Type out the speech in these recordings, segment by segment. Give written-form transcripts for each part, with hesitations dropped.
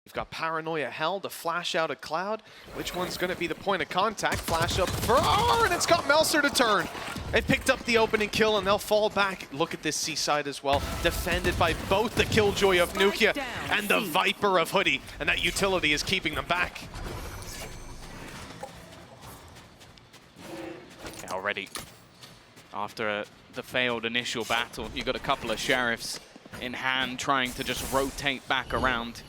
We've got Paranoia Hell to flash out a Cloud. Which one's going to be the point of contact? Flash up for and it's got Melser to turn. They picked up the opening kill and they'll fall back. Look at this C-side as well. Defended by both the Killjoy of Nukkye and the Viper of Hoody. And that utility is keeping them back. Yeah, already, after the failed initial battle, you got a couple of sheriffs in hand trying to just rotate back around.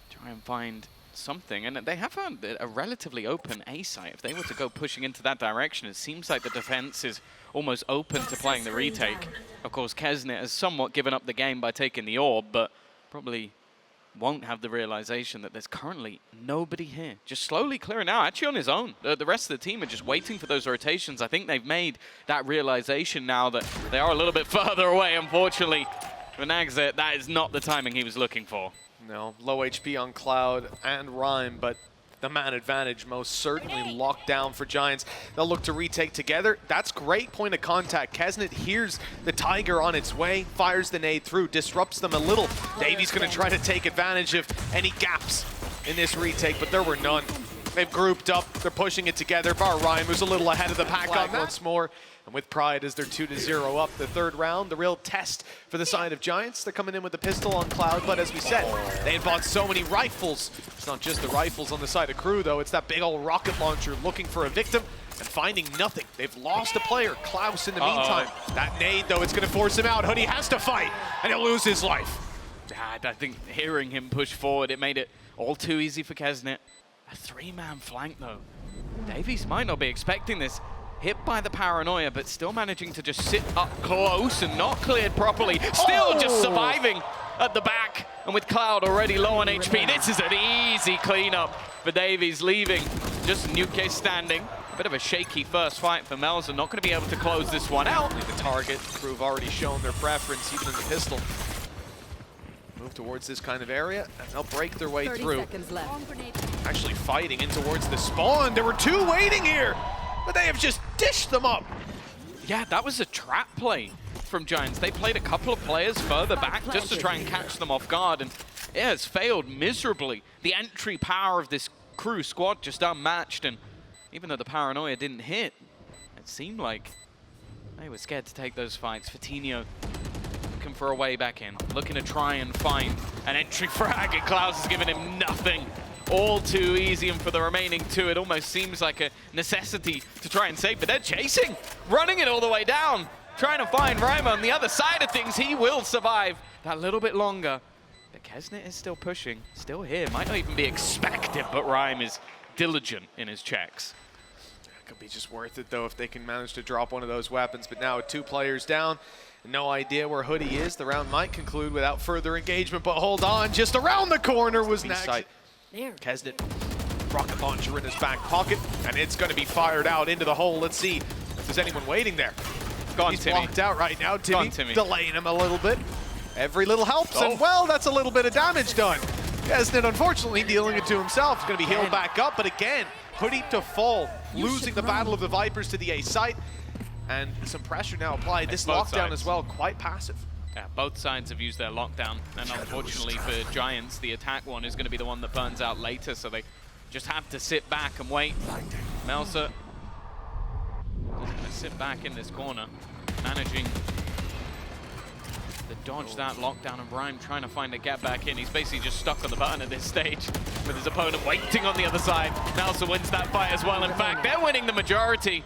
Try and find something, and they have found a relatively open A site. If they were to go pushing into that direction, it seems like the defense is almost open to playing the retake. Of course, keznit has somewhat given up the game by taking the orb, but probably won't have the realization that there's currently nobody here. Just slowly clearing out, actually on his own. The rest of the team are just waiting for those rotations. I think they've made that realization now that they are a little bit further away, unfortunately. For NagZ, that is not the timing he was looking for. No, low HP on Cloud and Rhyme, but the man advantage most certainly locked down for Giants. They'll look to retake together. That's great point of contact. keznit hears the Tiger on its way, fires the nade through, disrupts them a little. DaveeyS going to try to take advantage of any gaps in this retake, but there were none. They've grouped up, they're pushing it together. Bar Rhyme, who's a little ahead of the pack on once more. And with pride as they're 2-0 up the third round, the real test for the side of Giants. They're coming in with the pistol on Cloud, but as we said, they had bought so many rifles. It's not just the rifles on the side of Crew, though. It's that big old rocket launcher looking for a victim and finding nothing. They've lost a player, Klaus, in the meantime. That nade, though, it's going to force him out. Hoody has to fight, and he'll lose his life. I think hearing him push forward, it made it all too easy for keznit. A three-man flank, though. DaveeyS might not be expecting this. Hit by the Paranoia, but still managing to just sit up close and not cleared properly. Still just surviving at the back. And with Cloud already low on HP, this is an easy cleanup for DaveeyS, leaving just nukkye standing. A bit of a shaky first fight for Melser. Not going to be able to close this one out. The target, Crew have already shown their preference, even in the pistol. Move towards this kind of area, and they'll break their way through. Actually fighting in towards the spawn. There were two waiting here, but they have just dished them up. Yeah, that was a trap play from Giants. They played a couple of players further back just to try and catch them off guard, and it has failed miserably. The entry power of this Crew squad just unmatched, and even though the Paranoia didn't hit, it seemed like they were scared to take those fights. fit1nho looking for a way back in, looking to try and find an entry frag, and Klaus has given him nothing. All too easy, and for the remaining two, it almost seems like a necessity to try and save, but they're chasing, running it all the way down, trying to find Rhyme on the other side of things. He will survive that little bit longer, but keznit is still pushing, still here. Might not even be expected, but Rhyme is diligent in his checks. It could be just worth it, though, if they can manage to drop one of those weapons, but now with two players down, no idea where Hoody is. The round might conclude without further engagement, but hold on, just around the corner was NagZ. keznit, rocket launcher in his back pocket, and it's going to be fired out into the hole. Let's see if there's anyone waiting there. He's blocked out right now. Timmy delaying him a little bit. Every little helps, and well, that's a little bit of damage done. keznit, unfortunately, dealing it to himself. He's going to be healed back up, but again, Hoody to fall, losing the battle of the Vipers to the A site, and some pressure now applied. This lockdown as well, quite passive. Yeah, both sides have used their lockdown, and unfortunately for Giants, the attack one is going to be the one that burns out later, so they just have to sit back and wait. Melser going to sit back in this corner, managing to dodge that lockdown, and Rhyme trying to find a get back in. He's basically just stuck on the button at this stage with his opponent waiting on the other side. Melser wins that fight as well. In fact, they're winning the majority.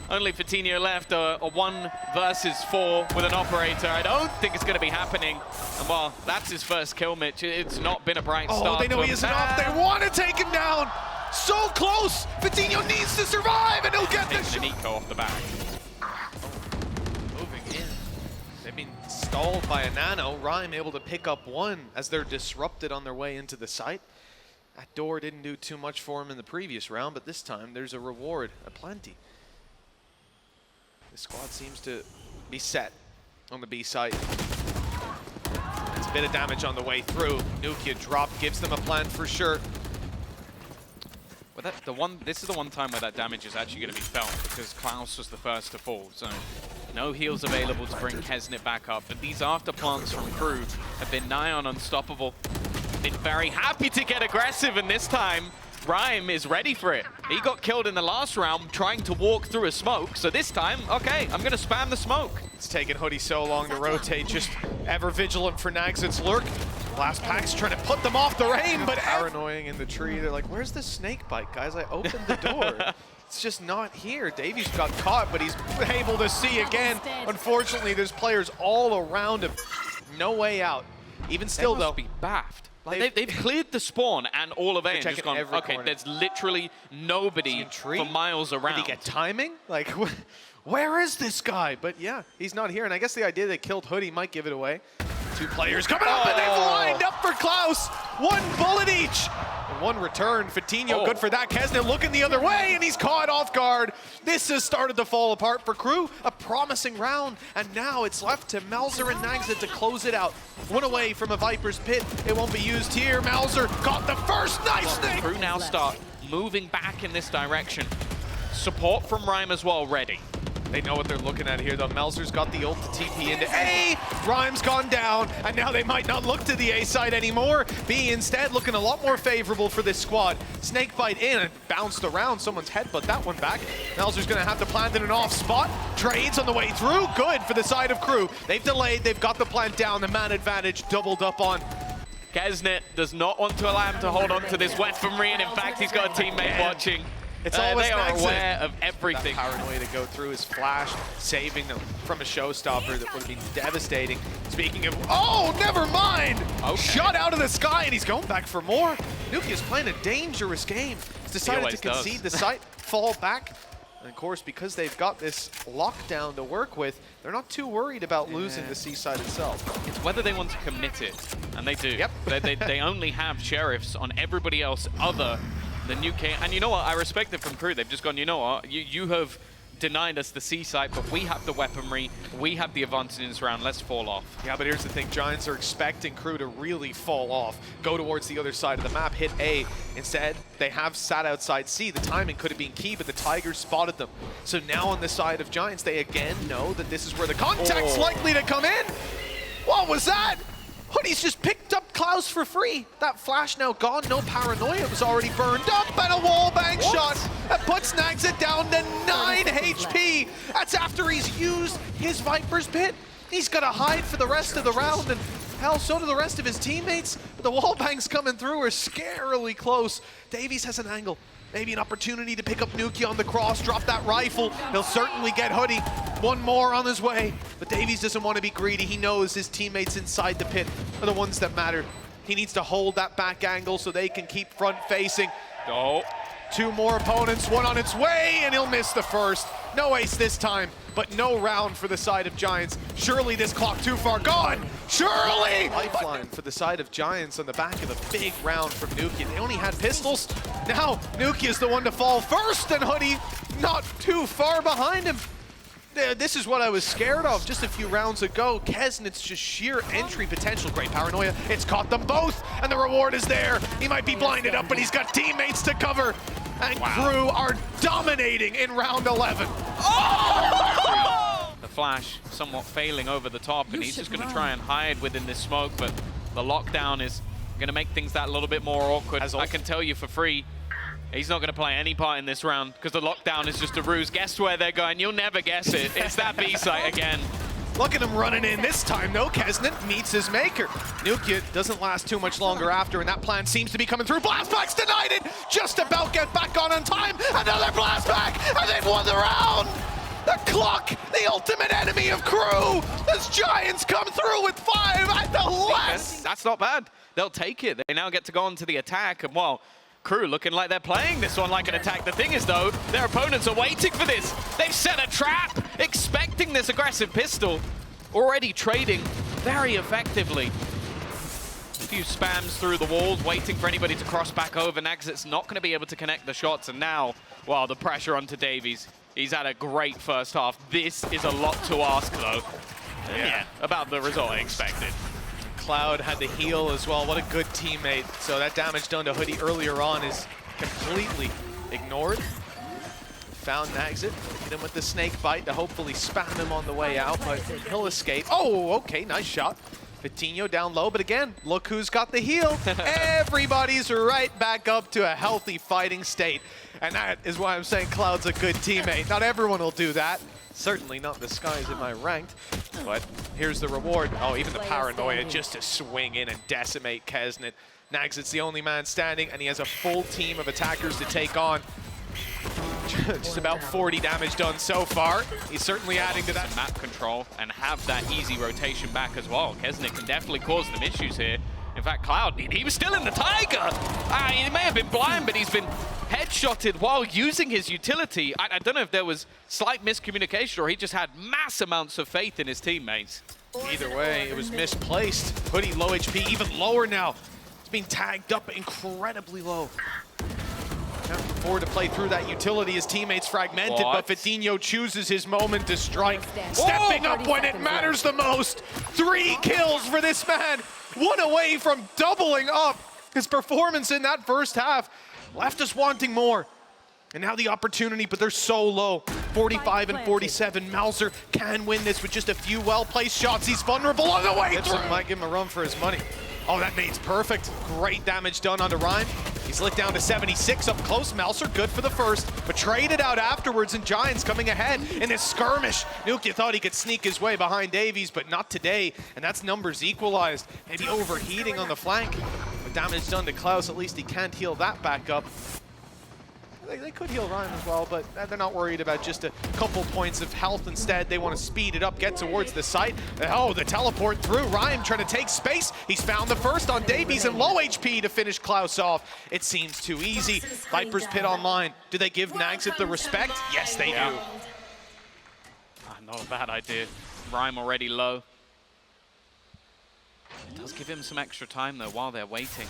Only fit1nho left, a 1 versus 4 with an operator. I don't think it's going to be happening. And while that's his first kill, Mitch, it's not been a bright start. Oh, they know he isn't off. They want to take him down. So close. fit1nho needs to survive, and he'll get the shot. Nico off the back. Moving in. They've been stalled by a nano. Rhyme able to pick up one as they're disrupted on their way into the site. That door didn't do too much for him in the previous round, but this time there's a reward aplenty. The squad seems to be set on the B site. It's a bit of damage on the way through. nukkye drop gives them a plan for sure. Well, this is the one time where that damage is actually going to be felt, because Klaus was the first to fall. So No heals available to bring keznit back up, but these after plants from Crew have been nigh on unstoppable. Been very happy to get aggressive, and this time, Rhyme is ready for it. He got killed in the last round trying to walk through a smoke, so this time, okay, I'm gonna spam the smoke. It's taken Hoodie so long to rotate, just ever vigilant for NagZ's lurk. Last Pack's trying to put them off the rain, but paranoying in the tree. They're like, where's the snake bite, guys? I opened the door. It's just not here. DaveeyS got caught, but he's able to see again. Unfortunately, there's players all around him. No way out. Even still, they must though, be baffed. Like they've cleared the spawn and all of A and just gone, okay, corner. There's literally nobody for miles around. Did he get timing? Like, where is this guy? But yeah, he's not here. And I guess the idea they killed Hoodie might give it away. Two players coming up, and they've lined up for Klaus. One bullet each. And one return. Fit1nho, good for that. keznit looking the other way, and he's caught off guard. This has started to fall apart for Crew. A promising round, and now it's left to Melser and NagZ to close it out. One away from a Viper's Pit. It won't be used here. Melser caught the first. Nice thing. Crew now start moving back in this direction. Support from Rhyme as well, ready. They know what they're looking at here, though. Melser's got the ult to TP into A. Rhyme's gone down, and now they might not look to the A side anymore. B instead looking a lot more favorable for this squad. Snakebite in and bounced around someone's head, but that one back. Melser's going to have to plant in an off spot. Trades on the way through. Good for the side of Crew. They've delayed. They've got the plant down. The man advantage doubled up on. keznit does not want to allow him to hold on to this weaponry, and in fact, he's got a teammate watching. It's always they are NagZ. aware of everything. That paranoia to go through his flash, saving them from a showstopper that would have been devastating. Speaking of, oh, never mind! Okay. Shot out of the sky, and he's going back for more. Nukkye's playing a dangerous game. He's decided to concede the site, fall back. And of course, because they've got this lockdown to work with, they're not too worried about losing the C-side itself. It's whether they want to commit it, and they do. Yep. they only have sheriffs on everybody else other the nukkye, and you know what? I respect it from Crew. They've just gone, you know what? You have denied us the C site, but we have the weaponry. We have the advantage in this round. Let's fall off. Yeah, but here's the thing. Giants are expecting Crew to really fall off, go towards the other side of the map, hit A. Instead, they have sat outside C. The timing could have been key, but the Tigers spotted them. So now on the side of Giants, they again know that this is where the contact's likely to come in. What was that? Hoodie's just picked up Klaus for free. That flash now gone, no paranoia. It was already burned up, and a wallbang shot. That puts NagZ down to 9 HP. That's after he's used his Viper's Pit. He's got to hide for the rest of the round, and hell, so do the rest of his teammates. But the wallbangs coming through are scarily close. DaveeyS has an angle. Maybe an opportunity to pick up nukkye on the cross, drop that rifle. He'll certainly get Hoodie. One more on his way. But DaveeyS doesn't want to be greedy. He knows his teammates inside the pit are the ones that matter. He needs to hold that back angle so they can keep front facing. Oh. Two more opponents, one on its way, and he'll miss the first. No ace this time, but no round for the side of Giants. Surely this clock too far gone. Surely! Lifeline for the side of Giants on the back of a big round from nukkye. They only had pistols. Now nukkye is the one to fall first, and Hoodie not too far behind him. This is what I was scared of just a few rounds ago. keznit's just sheer entry potential. Great paranoia. It's caught them both, and the reward is there. He might be blinded up, but he's got teammates to cover. And Crew are dominating in round 11. Oh! The flash somewhat failing over the top, and he's just going to try and hide within this smoke, but the lockdown is going to make things that little bit more awkward. I can tell you for free, he's not going to play any part in this round because the lockdown is just a ruse. Guess where they're going? You'll never guess it. It's that B site again. Look at him running in this time, though. keznit meets his maker. Nukkye doesn't last too much longer after, and that plan seems to be coming through. Blastback's denied it! Just about get back on time. Another blastback, and they've won the round! The clock, the ultimate enemy of Crew! As Giants come through with 5 at the last! That's not bad. They'll take it. They now get to go on to the attack, and well, Crew looking like they're playing this one like an attack. The thing is, though, their opponents are waiting for this. They've set a trap, expecting this aggressive pistol. Already trading very effectively. A few spams through the walls, waiting for anybody to cross back over. NagZ's not going to be able to connect the shots, and now, well, the pressure onto DaveeyS. He's had a great first half. This is a lot to ask, though. Yeah, about the result I expected. Cloud had the heal as well. What a good teammate. So that damage done to Hoodie earlier on is completely ignored. found NagZ. Hit him with the snake bite to hopefully spam him on the way out, but he'll escape. Oh, okay, nice shot. Fit1nho down low, but again, look who's got the heal. Everybody's right back up to a healthy fighting state. And that is why I'm saying Cloud's a good teammate. Not everyone will do that. Certainly not the skies in my ranked, but here's the reward. Oh, even the paranoia just to swing in and decimate keznit. NagZ's the only man standing, and he has a full team of attackers to take on. Just about 40 damage done so far. He's certainly adding to that. Map control and have that easy rotation back as well. keznit can definitely cause them issues here. In fact, Cloud, he was still in the Tiger. He may have been blind, but he's been headshotted while using his utility. I don't know if there was slight miscommunication or he just had mass amounts of faith in his teammates. Either way, it was misplaced. Hoodie low HP, even lower now. He's being tagged up incredibly low. Can't afford to play through that utility. His teammates fragmented, but Fit1nho chooses his moment to strike. Stepping up when it matters the most. 3 kills for this man. 1 away from doubling up. His performance in that first half left us wanting more. And now the opportunity, but they're so low. 45 and 47. Melser can win this with just a few well-placed shots. He's vulnerable on the way through. Might give him a run for his money. Oh, that nade's perfect. Great damage done onto Rhyme. He's lit down to 76 up close. Melser good for the first, but traded out afterwards, and Giants coming ahead in this skirmish. nukkye thought he could sneak his way behind DaveeyS, but not today, and that's numbers equalized. Maybe overheating on the flank. But damage done to Klaus, at least he can't heal that back up. They could heal Rhyme as well, but they're not worried about just a couple points of health. Instead, they want to speed it up, get towards the site. Oh, the teleport through. Rhyme trying to take space. He's found the first on DaveeyS and low HP to finish Klaus off. It seems too easy. Viper's Pit online. Do they give NagZ the respect? Yes, they do. Not a bad idea. Rhyme already low. It does give him some extra time, though, while they're waiting.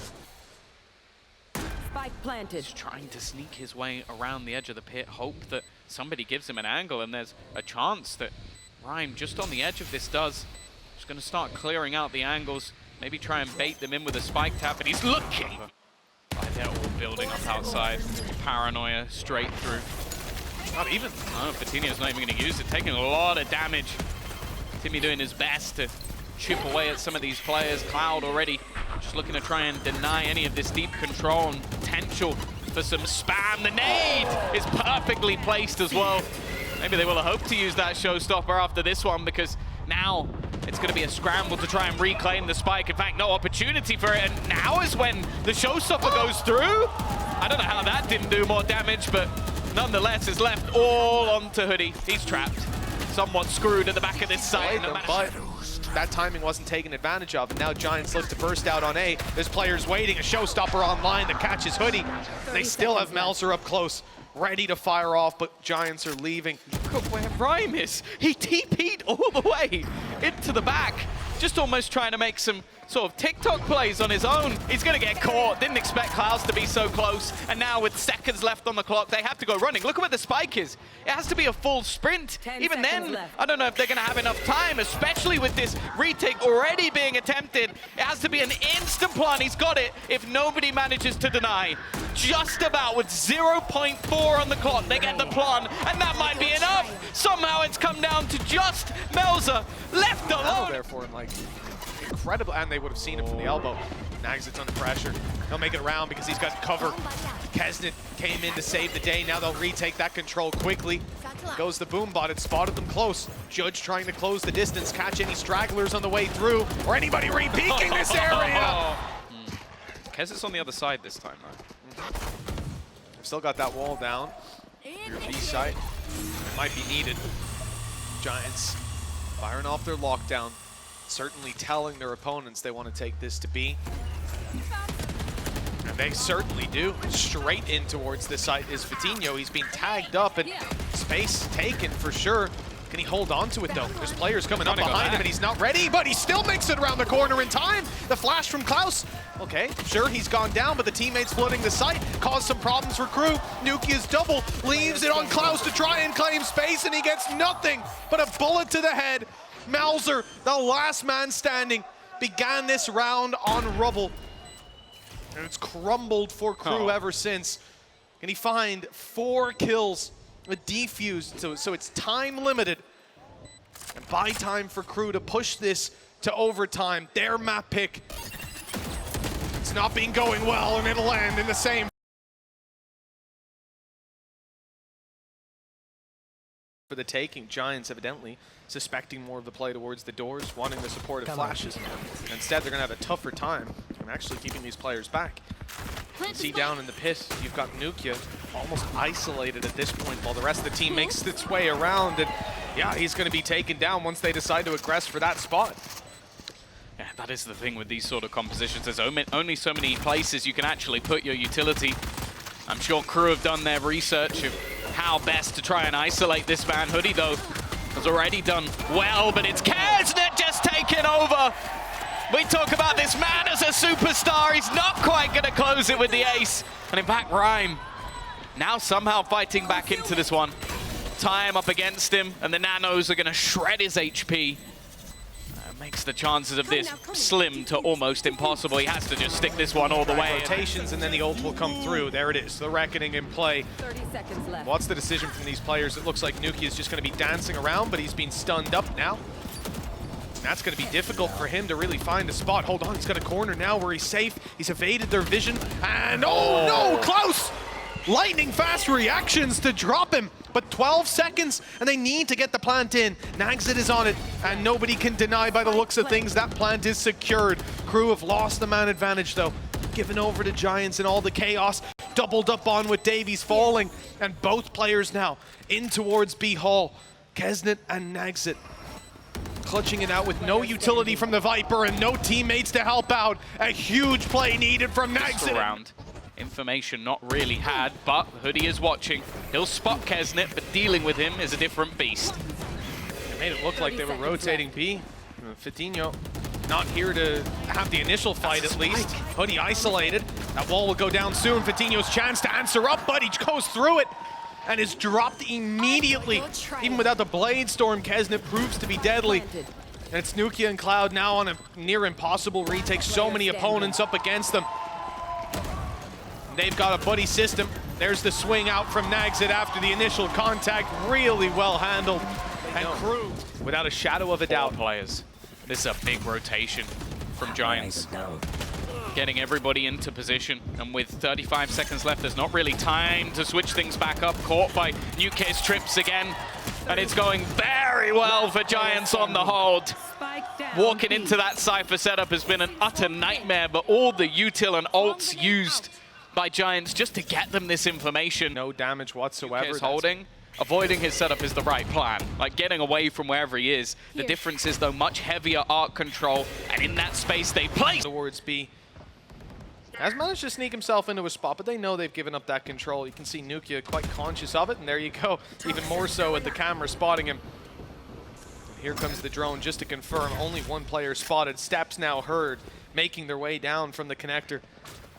Spike planted. He's trying to sneak his way around the edge of the pit, hope that somebody gives him an angle, and there's a chance that Rhyme, just on the edge of this, does. He's going to start clearing out the angles, maybe try and bait them in with a spike tap, and he's looking! They're all building up outside. Paranoia straight through. Not even. Oh, Fit1nho's not even going to use it, taking a lot of damage. Timmy doing his best to chip away at some of these players. Cloud already just looking to try and deny any of this deep control and potential for some spam. The nade is perfectly placed as well. Maybe they will have hoped to use that showstopper after this one, because now it's going to be a scramble to try and reclaim the spike. In fact, no opportunity for it, and now is when the showstopper goes through. I don't know how that didn't do more damage, but nonetheless, it's left all onto Hoodie. He's trapped, somewhat screwed at the back of this site. But that timing wasn't taken advantage of, and now Giants look to burst out on A. There's players waiting, a showstopper online that catches Hoodie. They still have Melser up close, ready to fire off, but Giants are leaving. Look at where Rhyme is. He TP'd all the way into the back, just almost trying to make some sort of TikTok plays on his own. He's going to get caught. Didn't expect Klaus to be so close. And now with seconds left on the clock, they have to go running. Look at where the spike is. It has to be a full sprint. Even then, left. I don't know if they're going to have enough time, especially with this retake already being attempted. It has to be an instant plan. He's got it if nobody manages to deny. Just about with 0.4 on the clock, they get the plan, and that might be enough. Somehow it's come down to just Melser left alone. There for him, like, incredible, and they would have seen him from the elbow. NagZ's under pressure. He'll make it around because he's got cover. keznit came in to save the day. Now they'll retake that control quickly. Goes the boom bot. It spotted them close. Judge trying to close the distance, catch any stragglers on the way through, or anybody re-peeking this area. keznit's on the other side this time, right? Still got that wall down. Your B site. It might be needed. Giants firing off their lockdown. Certainly telling their opponents they want to take this to B. And they certainly do. Straight in towards the site is Fit1nho. He's being tagged up and space taken for sure. Can he hold on to it though? There's players coming up behind him and he's not ready, but he still makes it around the corner in time. The flash from Klaus. Okay, sure, he's gone down, but the teammates flooding the site caused some problems for crew. nukkye's double leaves it on Klaus to try and claim space, and he gets nothing but a bullet to the head. Melser, the last man standing, began this round on rubble. And it's crumbled for crew ever since. Can he find 4 kills defused, so it's time limited. And buy time for Crew to push this to overtime. Their map pick. It's not been going well, and it'll end in the same. For the taking, Giants evidently suspecting more of the play towards the doors, wanting the support of flashes. Instead, they're going to have a tougher time and actually keeping these players back. You see down in the pit, you've got nukkye almost isolated at this point while the rest of the team makes its way around. And yeah, he's going to be taken down once they decide to aggress for that spot. Yeah, that is the thing with these sort of compositions. There's only so many places you can actually put your utility. I'm sure Crew have done their research of how best to try and isolate this man. Hoody, though, has already done well, but it's keznit just taking over. We talk about this man as a superstar. He's not quite going to close it with the ace. And in fact, Rhyme now somehow fighting back into this one. Time up against him, and the nanos are going to shred his HP. Makes the chances of this slim to almost impossible. He has to just stick this one all the way. Rotations, and then the ult will come through. There it is, the reckoning in play. 30 seconds left. What's the decision from these players? It looks like nukkye is just going to be dancing around, but he's been stunned up now. And that's going to be difficult for him to really find a spot. Hold on, he's got a corner now where he's safe. He's evaded their vision, and oh no, Klaus! Lightning fast reactions to drop him, but 12 seconds, and they need to get the plant in. NagZ is on it, and nobody can deny by the looks of things that plant is secured. Crew have lost the man advantage, though. Given over to Giants and all the chaos, doubled up on with DaveeyS falling, and both players now in towards B Hall. keznit and NagZ clutching it out with no utility from the Viper and no teammates to help out. A huge play needed from NagZ. Information not really had, but Hoody is watching. He'll spot keznit, but dealing with him is a different beast. It made it look like they were rotating B. Fit1nho not here to have the initial fight at least. Hoody isolated. That wall will go down soon. Fit1nho's chance to answer up, but he goes through it and is dropped immediately. Even without the Blade Storm, keznit proves to be deadly. And it's nukkye and Cloud now on a near impossible retake. So many opponents up against them. They've got a buddy system. There's the swing out from NagZ after the initial contact. Really well handled. And Crew, without a shadow of a doubt. Players. This is a big rotation from Giants. Getting everybody into position. And with 35 seconds left, there's not really time to switch things back up. Caught by nukkye's trips again. And it's going very well for Giants on the hold. Walking into that Cypher setup has been an utter nightmare, but all the util and ults used by Giants just to get them this information. No damage whatsoever. Is holding. Avoiding his setup is the right plan. Like getting away from wherever he is. The difference is though much heavier arc control, and in that space they place towards B. Has managed to sneak himself into a spot, but they know they've given up that control. You can see nukkye quite conscious of it, and there you go. Even more so with the camera spotting him. Here comes the drone just to confirm only one player spotted. Steps now heard, making their way down from the connector.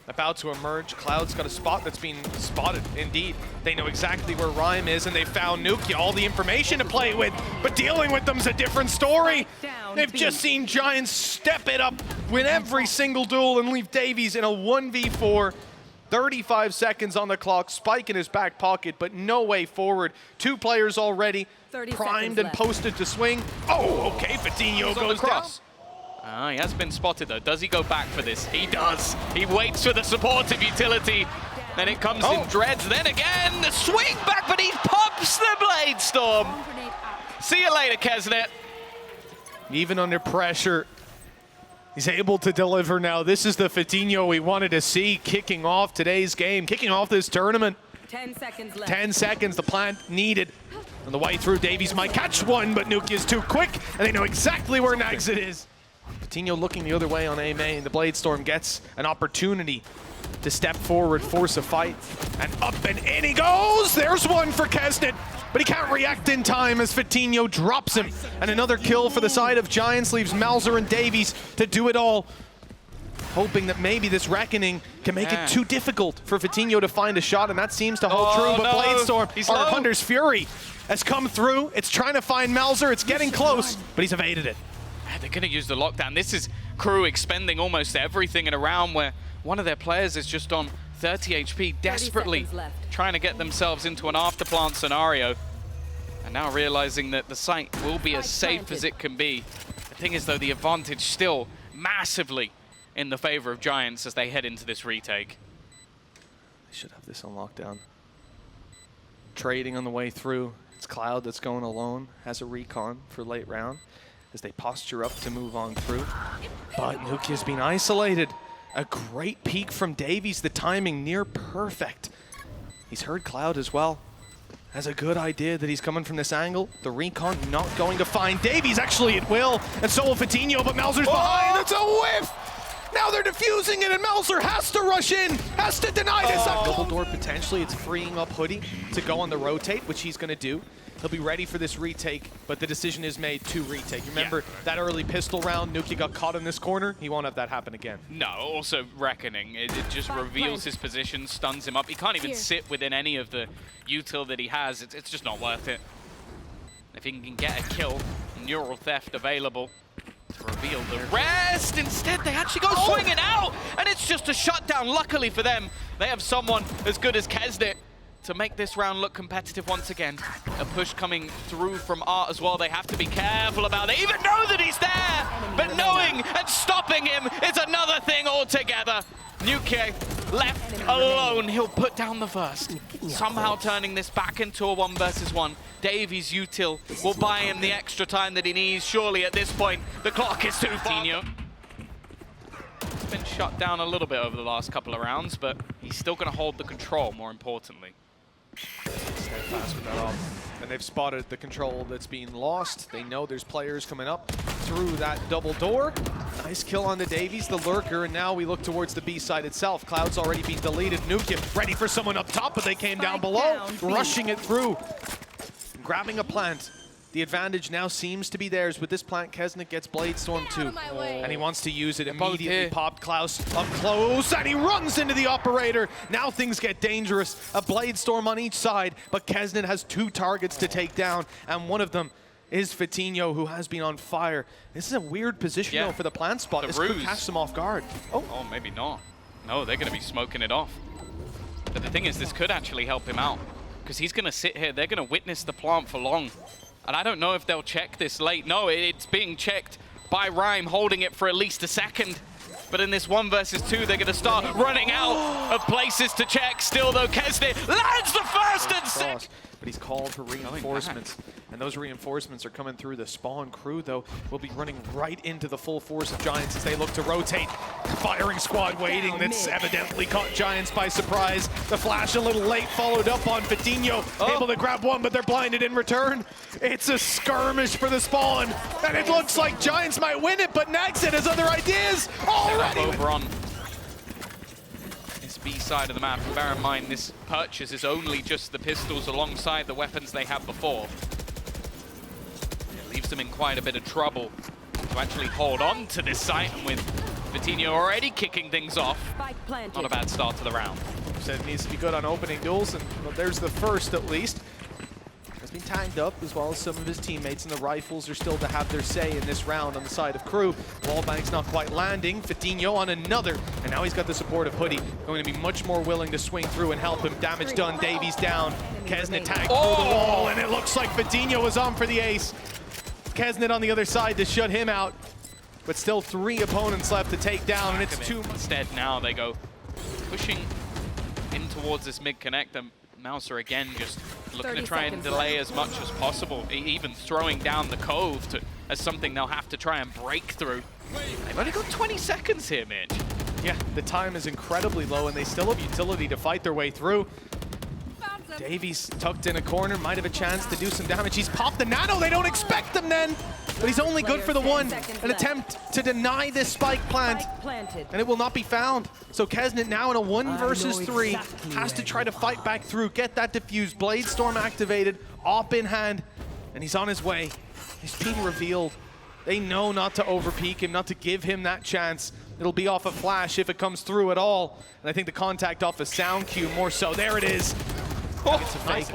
About to emerge. Cloud's got a spot that's been spotted, indeed. They know exactly where Rhyme is, and they found nukkye, all the information to play with, but dealing with them's a different story. They've just seen Giants step it up, win every single duel, and leave DaveeyS in a 1v4. 35 seconds on the clock, Spike in his back pocket, but no way forward. Two players already primed and posted to swing. Oh, okay, Fit1nho goes down. He has been spotted though. Does he go back for this? He does. He waits for the supportive utility. Then it comes in dreads. Then again, the swing back, but he pops the Blade Storm. See you later, keznit. Even under pressure, he's able to deliver now. This is the Fit1nho we wanted to see kicking off today's game, kicking off this tournament. 10 seconds left. 10 seconds, the plant needed. On the way through, DaveeyS might catch one, but nukkye is too quick, and they know exactly where NagZ is. Fit1nho looking the other way on A main. The Blade Storm gets an opportunity to step forward, force a fight, and up and in he goes! There's one for keznit, but he can't react in time as Fit1nho drops him. And another kill for the side of Giants leaves Melser and DaveeyS to do it all. Hoping that maybe this reckoning can make it too difficult for Fit1nho to find a shot, and that seems to hold true, but Blade Storm, or Hunter's Fury, has come through. It's trying to find Melser, it's getting close, but he's evaded it. They're going to use the lockdown. This is Crew expending almost everything in a round where one of their players is just on 30 HP, desperately seconds left. trying to get themselves into an afterplant scenario. And now realizing that the site will be as safe as it can be. The thing is, though, the advantage still massively in the favor of Giants as they head into this retake. They should have this on lockdown. Trading on the way through. It's Cloud that's going alone, has a recon for late round as they posture up to move on through. But nukkye's been isolated. A great peek from DaveeyS, the timing near perfect. He's heard Cloud as well. Has a good idea that he's coming from this angle. The recon not going to find DaveeyS, actually it will. And so will Fit1nho, but Melser's behind. It's a whiff! Now they're defusing it, and Melser has to rush in, has to deny this. Double door potentially, it's freeing up hoody to go on the rotate, which he's going to do. He'll be ready for this retake, but the decision is made to retake. Remember that early pistol round, nukkye got caught in this corner. He won't have that happen again. No, also Reckoning. It just reveals his position, stuns him up. He can't even sit within any of the util that he has. It's just not worth it. If he can get a kill, neural theft available to reveal the rest. Instead, they actually go swinging out, and it's just a shutdown. Luckily for them, they have someone as good as keznit to make this round look competitive once again. A push coming through from Art as well. They have to be careful about it. They even know that he's there, but knowing and stopping him is another thing altogether. nukkye left alone. He'll put down the first. Somehow turning this back into a 1 versus 1. DaveeyS util will buy him the extra time that he needs. Surely at this point, the clock is too far. He's been shut down a little bit over the last couple of rounds, but he's still going to hold the control, more importantly. Stay fast with that up. And they've spotted the control that's being lost. They know there's players coming up through that double door. Nice kill on the DaveeyS, the lurker, and now we look towards the B side itself. Cloud's already been deleted. nukkye ready for someone up top, but they came down below, rushing it through. Grabbing a plant. The advantage now seems to be theirs. With this plant, keznit gets Bladestorm too. And he wants to use it immediately. Popped Klaus up close, and he runs into the operator. Now things get dangerous. A Bladestorm on each side, but keznit has 2 targets to take down, and one of them is Fit1nho, who has been on fire. This is a weird position though for the plant spot. This could catch them off guard. Oh, maybe not. No, they're going to be smoking it off. But the thing is, this could actually help him out, because he's going to sit here. They're going to witness the plant for long. And I don't know if they'll check this late. No, it's being checked by Rhyme, holding it for at least a second. But in this 1 versus 2, they're going to start running out of places to check. Still, though, keznit lands the first and second. But he's called for reinforcements. And those reinforcements are coming through. The spawn crew, though, will be running right into the full force of Giants as they look to rotate. Firing squad waiting. That's evidently caught Giants by surprise. The flash a little late, followed up on Fit1nho. Able to grab one, but they're blinded in return. It's a skirmish for the spawn. And it looks like Giants might win it, but NagZ has other ideas already. Over on B side of the map. Bear in mind, this purchase is only just the pistols alongside the weapons they had before. It leaves them in quite a bit of trouble to actually hold on to this site, and with Fit1nho already kicking things off, not a bad start to the round. Said it needs to be good on opening duels, and well, there's the first at least. Has been tagged up, as well as some of his teammates, and the rifles are still to have their say in this round on the side of crew. Wallbank's not quite landing. Fit1nho on another, and now he's got the support of hoody, going to be much more willing to swing through and help him. Damage done, DaveeyS down. keznit tagged through the wall, and it looks like Fit1nho was on for the ace. keznit on the other side to shut him out, but still 3 opponents left to take down, and it's 2. Instead, now they go pushing in towards this mid-connect, and Melser again just looking to try and delay as much as possible, even throwing down the cove as something they'll have to try and break through. They've only got 20 seconds here, Mitch. Yeah, the time is incredibly low, and they still have utility to fight their way through. DaveeyS tucked in a corner, might have a chance to do some damage. He's popped the nano, they don't expect him then! But he's only good for the 1. An attempt to deny this spike plant, and it will not be found. So keznit now in a 1 versus 3, has to try to fight back through, get that defused. Bladestorm activated, op in hand, and he's on his way. He's being revealed. They know not to overpeak him, not to give him that chance. It'll be off a flash if it comes through at all. And I think the contact off a sound cue more so. There it is. It's a fake.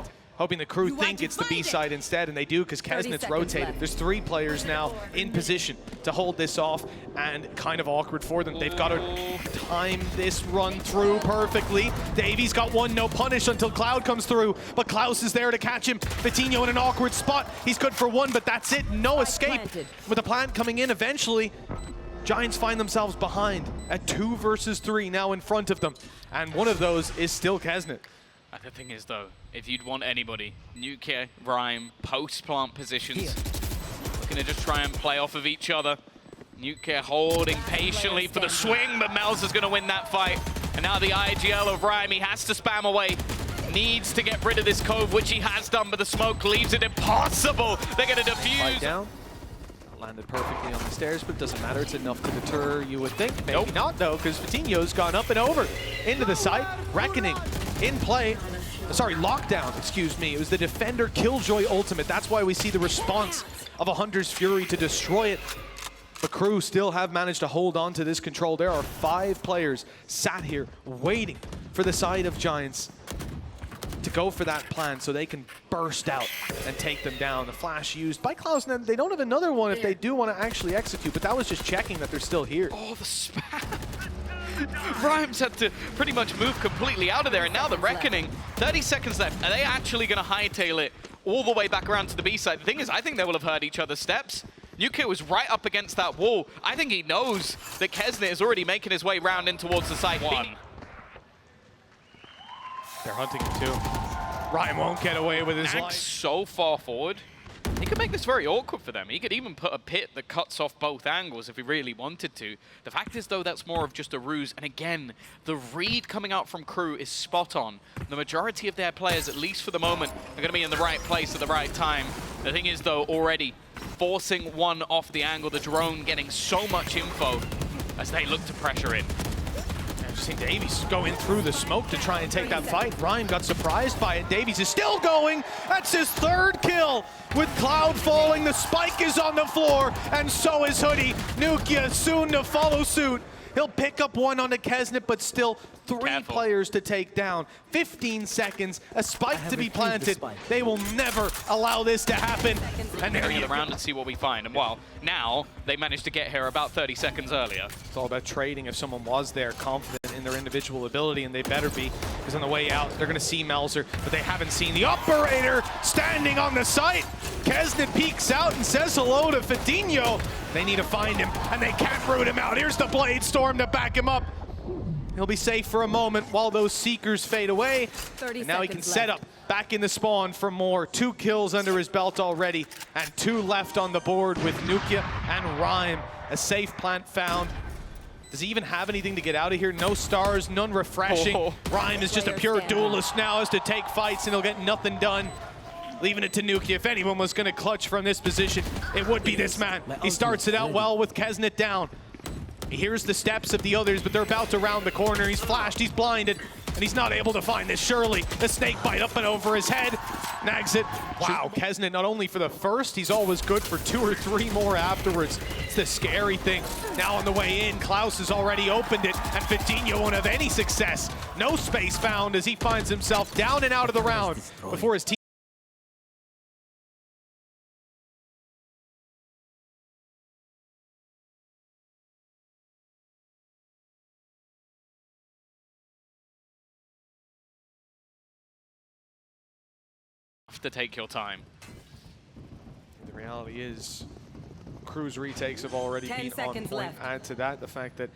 hoping the crew think it's the B side instead, and they do because Keznit's rotated. Left. There's 3 players now in position to hold this off, and kind of awkward for them. They've got to time this run through perfectly. DaveeyS got one, no punish until Cloud comes through, but Klaus is there to catch him. Fit1nho in an awkward spot. He's good for 1, but that's it. No escape. With the plant coming in eventually, Giants find themselves behind at 2 versus 3 now in front of them, and one of those is still keznit. The thing is, though, if you'd want anybody, nukkye, Rhyme, post-plant positions, looking to just try and play off of each other. nukkye holding patiently for the swing, but Melser's going to win that fight. And now the IGL of Rhyme, he has to spam away. Needs to get rid of this cove, which he has done, but the smoke leaves it impossible. They're going to defuse. Down. Landed perfectly on the stairs, but it doesn't matter. It's enough to deter, you would think. Maybe not, though, because Fit1nho's gone up and over into the site. Reckoning in play. Sorry, lockdown, excuse me. It was the Defender Killjoy ultimate. That's why we see the response of a Hunter's Fury to destroy it. The crew still have managed to hold on to this control. There are 5 players sat here waiting for the side of Giants to go for that plan so they can burst out and take them down. The flash used by Klaus, and they don't have another one if they do want to actually execute, but that was just checking that they're still here. Oh, the spam. Rhymes had to pretty much move completely out of there, and now the Reckoning, 30 seconds left. Are they actually going to hightail it all the way back around to the B side? The thing is, I think they will have heard each other's steps. nukkye was right up against that wall. I think he knows that keznit is already making his way round in towards the site. They're hunting him too. Rhyme won't get away with his life. So far forward. He could make this very awkward for them. He could even put a pit that cuts off both angles if he really wanted to. The fact is, though, that's more of just a ruse. And again, the read coming out from crew is spot on. The majority of their players, at least for the moment, are going to be in the right place at the right time. The thing is, though, already forcing one off the angle, the drone getting so much info as they look to pressure in. I've seen DaveeyS go in through the smoke to try and take that fight. Rhyme got surprised by it. DaveeyS is still going. That's his 3rd kill. With Cloud falling, the spike is on the floor, and so is hoody. nukkye soon to follow suit. He'll pick up one on the keznit, but still 3 players to take down. 15 seconds, a spike to be planted. They will never allow this to happen. And there you go. Around and see what we find. And well, now they managed to get here about 30 seconds earlier. It's all about trading. If someone was there confident in their individual ability, and they better be, because on the way out, they're going to see Melser, but they haven't seen the operator standing on the site. keznit peeks out and says hello to Fit1nho. They need to find him, and they can't root him out. Here's the Blade Storm to back him up. He'll be safe for a moment while those Seekers fade away. And now he can set up back in the spawn for more. 2 kills under his belt already, and 2 left on the board with nukkye and Rhyme. A safe plant found. Does he even have anything to get out of here? No stars, none refreshing. Rhyme is just a pure duelist now, has to take fights, and he'll get nothing done. Leaving it to nukkye. If anyone was going to clutch from this position, it would be this man. He starts it out well with keznit down. He hears the steps of the others, but they're about to round the corner. He's flashed, he's blinded, and he's not able to find this. Surely, the snake bite up and over his head. NagZ. Wow, keznit not only for the first, he's always good for 2 or 3 more afterwards. It's the scary thing. Now on the way in, Klaus has already opened it, and Fit1nho won't have any success. No space found as he finds himself down and out of the round before his team. To take your time. The reality is, crew's retakes have already been on point. Left. Add to that the fact that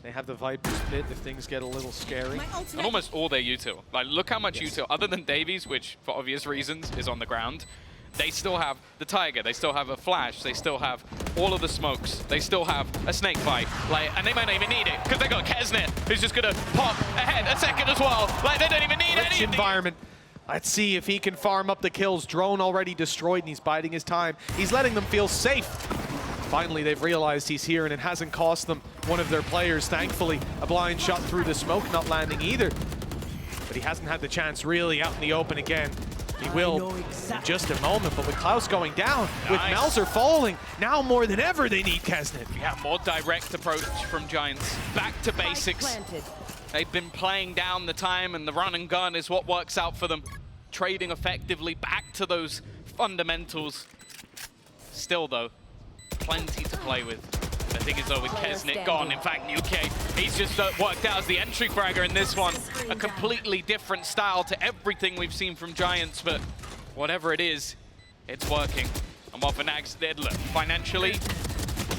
they have the Viper split if things get a little scary. And almost all their util. Like, look how much util, other than DaveeyS, which for obvious reasons is on the ground, they still have the Tiger, they still have a Flash, they still have all of the smokes, they still have a snake bite, like, and they might not even need it, because they got keznit, who's just gonna pop ahead a second as well. Like, they don't even need any environment. Let's see if he can farm up the kills. Drone already destroyed, and he's biding his time. He's letting them feel safe. Finally, they've realized he's here, and it hasn't cost them one of their players. Thankfully, a blind shot through the smoke not landing either. But he hasn't had the chance really out in the open again. He will in just a moment, but with Klaus going down, with Melser falling, now more than ever they need keznit. Yeah, more direct approach from Giants. Back to basics. They've been playing down the time, and the run and gun is what works out for them. trading effectively, back to those fundamentals. Still, though, plenty to play with. The thing is, though, with keznit gone, in fact, nukkye, he's just worked out as the entry fragger in this one. A completely different style to everything we've seen from Giants, but whatever it is, it's working. And what for NagZ did, look, financially,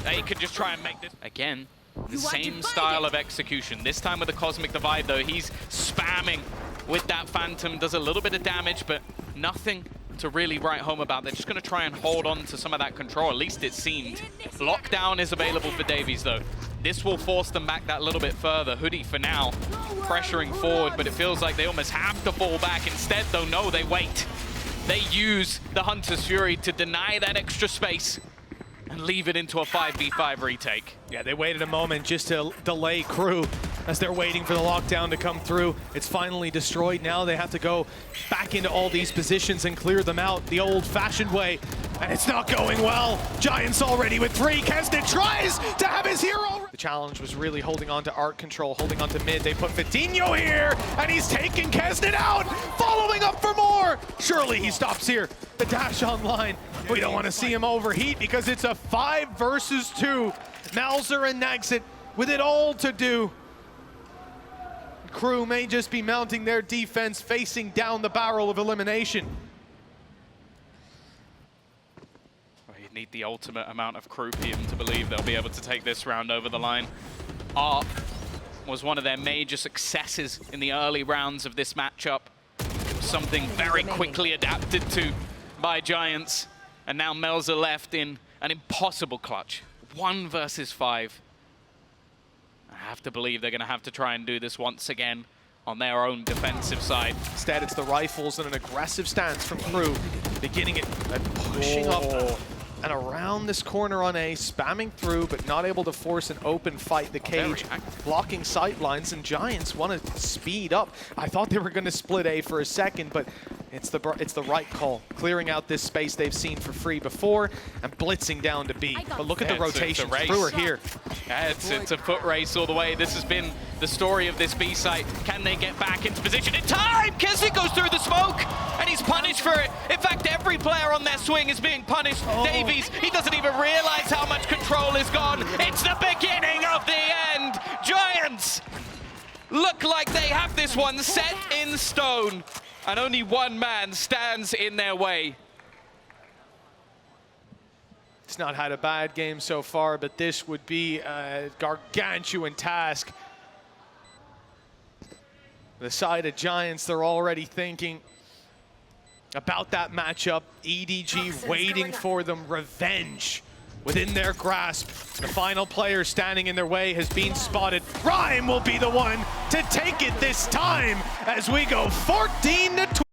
they could just try and make this. Again, the same style of execution. This time with the Cosmic Divide, though, he's spamming with that Phantom, does a little bit of damage, but nothing to really write home about. They're just going to try and hold on to some of that control, at least it seemed. Lockdown is available for DaveeyS, though. This will force them back that little bit further. Hoody, for now, pressuring forward, but it feels like they almost have to fall back. Instead, though, no, they wait. They use the Hunter's Fury to deny that extra space and leave it into a 5v5 retake. Yeah, they waited a moment just to delay crew as they're waiting for the lockdown to come through. It's finally destroyed. Now they have to go back into all these positions and clear them out the old-fashioned way. And it's not going well. Giants already with 3. keznit tries to have his hero. The challenge was really holding on to art control, holding on to mid. They put Fit1nho here, and he's taking keznit out, following up for more. Surely he stops here. The dash online. We don't want to see him overheat because it's a 5 versus 2. Melser and NagZ with it all to do. Crew may just be mounting their defense, facing down the barrel of elimination. Well, you need the ultimate amount of crew PM to believe they'll be able to take this round over the line. Art was one of their major successes in the early rounds of this matchup. It was something very quickly adapted to by Giants. And now Melser left in an impossible clutch. 1 versus 5. I have to believe they're going to have to try and do this once again on their own defensive side. Instead, it's the rifles and an aggressive stance from crew, beginning it and pushing up and around this corner on A, spamming through, but not able to force an open fight. The cage blocking sight lines, and Giants want to speed up. I thought they were going to split A for a second, but it's the right call. Clearing out this space they've seen for free before and blitzing down to B. But look at the rotation. Crew are here. Yeah, it's a foot race all the way. This has been the story of this B site. Can they get back into position in time? keznit goes through the smoke, and he's punished for it. In fact, every player on their swing is being punished. DaveeyS, he doesn't even realize how much control is gone. It's the beginning of the end. Giants look like they have this one set in stone, and only one man stands in their way. It's not had a bad game so far, but this would be a gargantuan task. The side of Giants, they're already thinking about that matchup. EDG waiting for them, revenge within their grasp. The final player standing in their way has been spotted. Rhyme will be the one to take it this time as we go 14-12.